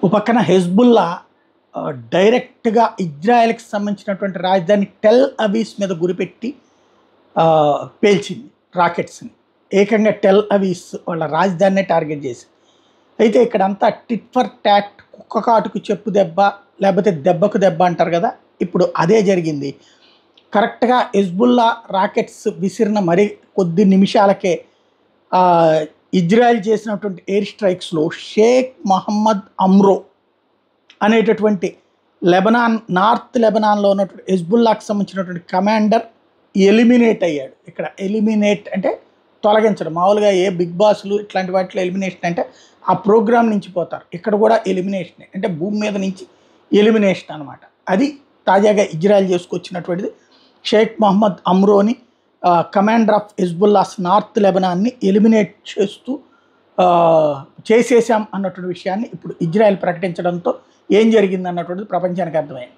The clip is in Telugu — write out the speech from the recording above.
ఓ పక్కన హెజ్బుల్లా డైరెక్ట్గా ఇజ్రాయెల్కి సంబంధించినటువంటి రాజధాని టెల్ అవీస్ మీద గురిపెట్టి పేల్చింది రాకెట్స్ని. ఏకంగా టెల్ అవీస్ వాళ్ళ రాజధానినే టార్గెట్ చేసి. అయితే ఇక్కడంతా టిట్ ఫర్ టాట్, కుక్క కాటుకు చెప్పు దెబ్బ, లేకపోతే దెబ్బకు దెబ్బ అంటారు కదా, ఇప్పుడు అదే జరిగింది. కరెక్ట్గా హెజ్బుల్లా రాకెట్స్ విసిరిన మరి కొద్ది నిమిషాలకే ఇజ్రాయెల్ చేసినటువంటి ఎయిర్ స్ట్రైక్స్లో షేక్ మహమ్మద్ అమ్రో అనేటటువంటి లెబనాన్, నార్త్ లెబనాన్లో ఉన్నటువంటి హెజ్బుల్లాకి సంబంధించినటువంటి కమాండర్ ఎలిమినేట్ అయ్యాడు. ఇక్కడ ఎలిమినేట్ అంటే తొలగించడం. మామూలుగా ఏ బిగ్ బాస్లు ఇట్లాంటి వాటిలో ఎలిమినేషన్ అంటే ఆ ప్రోగ్రామ్ నుంచి పోతారు. ఇక్కడ కూడా ఎలిమినేషన్ అంటే భూమి మీద నుంచి ఎలిమినేషన్ అనమాట. అది తాజాగా ఇజ్రాయెల్ చేసుకొచ్చినటువంటిది. షేక్ మహమ్మద్ అమ్రోని కమాండర్ ఆఫ్ హెజ్బుల్లాస్ నార్త్ లెబనాన్ని ఎలిమినేట్ చేస్తూ చేసేసాం అన్నటువంటి విషయాన్ని ఇప్పుడు ఇజ్రాయెల్ ప్రకటించడంతో ఏం జరిగింది అన్నటువంటిది ప్రపంచానికి అర్థమైంది.